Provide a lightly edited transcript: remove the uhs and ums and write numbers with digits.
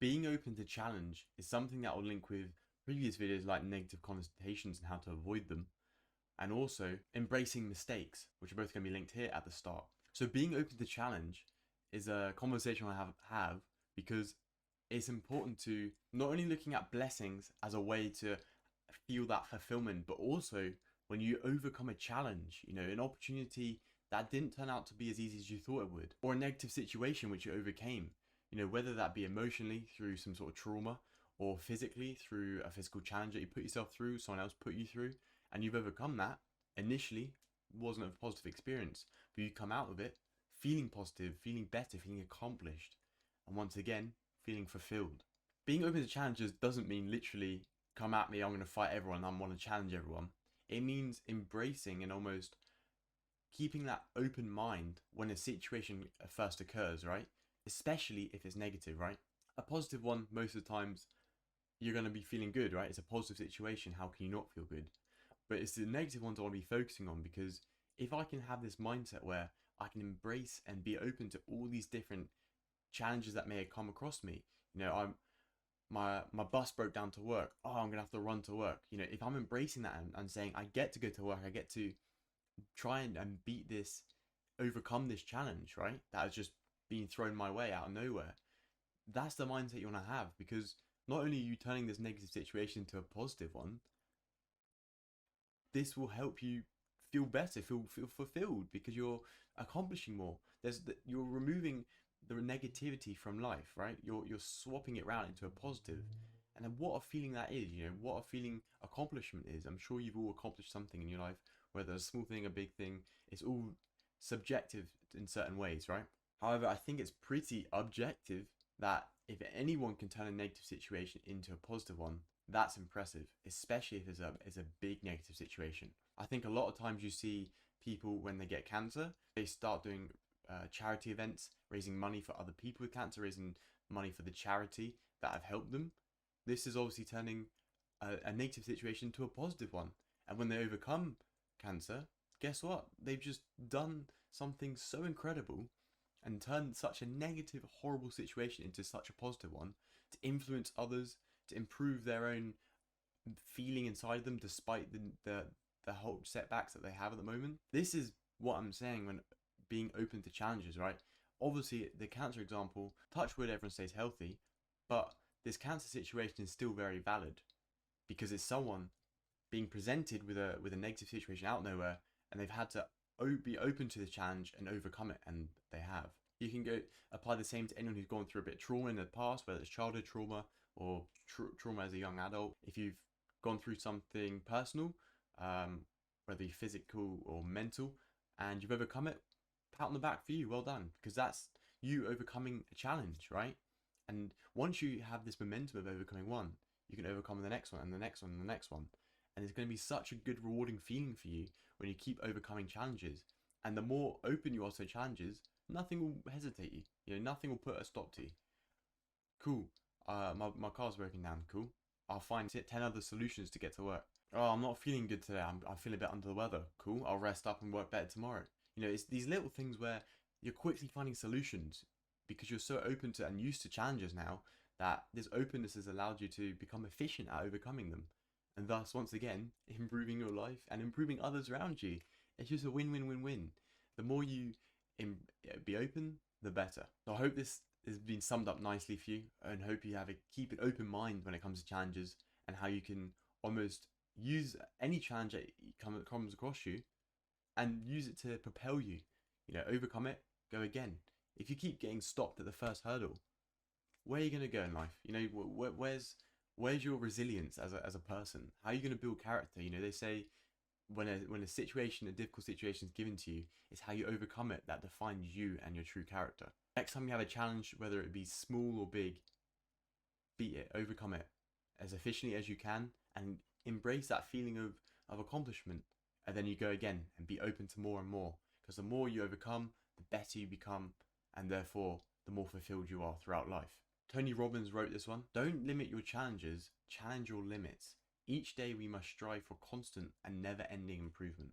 Being open to challenge is something that will link with previous videos like negative connotations and how to avoid them, and also embracing mistakes, which are both going to be linked here at the start. So being open to challenge is a conversation I have because it's important to not only looking at blessings as a way to feel that fulfillment, but also when you overcome a challenge, an opportunity that didn't turn out to be as easy as you thought it would, or a negative situation which you overcame, whether that be emotionally through some sort of trauma or physically through a physical challenge that you put yourself through, someone else put you through, and you've overcome that. Initially wasn't a positive experience, but you come out of it feeling positive, feeling better, feeling accomplished, and once again, feeling fulfilled. Being open to challenges doesn't mean literally come at me, I'm going to fight everyone, I want to challenge everyone. It means embracing and almost keeping that open mind when a situation first occurs, right? Especially if it's negative, right? A positive one, most of the times, you're going to be feeling good, right? It's a positive situation. How can you not feel good? But it's the negative ones I want to be focusing on, because if I can have this mindset where I can embrace and be open to all these different challenges that may have come across me, my bus broke down to work. Oh, I'm gonna have to run to work. If I'm embracing that and saying I get to go to work, I get to try and beat this, overcome this challenge, right? That has just been thrown my way out of nowhere. That's the mindset you want to have, because not only are you turning this negative situation into a positive one, this will help you feel better, feel fulfilled, because you're accomplishing more. You're removing the negativity from life, right? You're swapping it around into a positive. And then what a feeling that is, what a feeling accomplishment is. I'm sure you've all accomplished something in your life, whether a small thing, a big thing. It's all subjective in certain ways, right? However, I think it's pretty objective that if anyone can turn a negative situation into a positive one, that's impressive, especially if it's a big negative situation. I think a lot of times you see people when they get cancer, they start doing charity events, raising money for other people with cancer, raising money for the charity that have helped them. This is obviously turning a negative situation to a positive one. And when they overcome cancer, guess what? They've just done something so incredible and turned such a negative, horrible situation into such a positive one, to influence others, to improve their own feeling inside them despite the whole setbacks that they have at the moment. This is what I'm saying when being open to challenges, right? Obviously, the cancer example, touch wood, everyone stays healthy, but this cancer situation is still very valid, because it's someone being presented with a negative situation out of nowhere, and they've had to be open to the challenge and overcome it, and they have. You can go apply the same to anyone who's gone through a bit of trauma in the past, whether it's childhood trauma or trauma as a young adult. If you've gone through something personal, whether you're physical or mental, and you've overcome it, pat on the back for you, well done, because that's you overcoming a challenge, right? And once you have this momentum of overcoming one, you can overcome the next one and the next one and the next one. And it's going to be such a good, rewarding feeling for you when you keep overcoming challenges. And the more open you are to challenges, nothing will hesitate you. Nothing will put a stop to you. Cool. My car's broken down. Cool. I'll find 10 other solutions to get to work. Oh, I'm not feeling good today. I feel a bit under the weather. Cool. I'll rest up and work better tomorrow. It's these little things where you're quickly finding solutions because you're so open to and used to challenges now, that this openness has allowed you to become efficient at overcoming them. And thus, once again, improving your life and improving others around you. It's just a win-win-win-win. The more you be open, the better. So I hope this has been summed up nicely for you, and hope you keep an open mind when it comes to challenges, and how you can almost use any challenge that comes across you and use it to propel you. Overcome it, go again. If you keep getting stopped at the first hurdle, where are you going to go in life? Where's your resilience as a person? How are you going to build character? They say when a difficult situation is given to you, it's how you overcome it that defines you and your true character. Next time you have a challenge, whether it be small or big, beat it, overcome it as efficiently as you can, and embrace that feeling of accomplishment. And then you go again and be open to more and more, because the more you overcome, the better you become, and therefore the more fulfilled you are throughout life. Tony Robbins wrote this one: "Don't limit your challenges, challenge your limits. Each day we must strive for constant and never-ending improvement."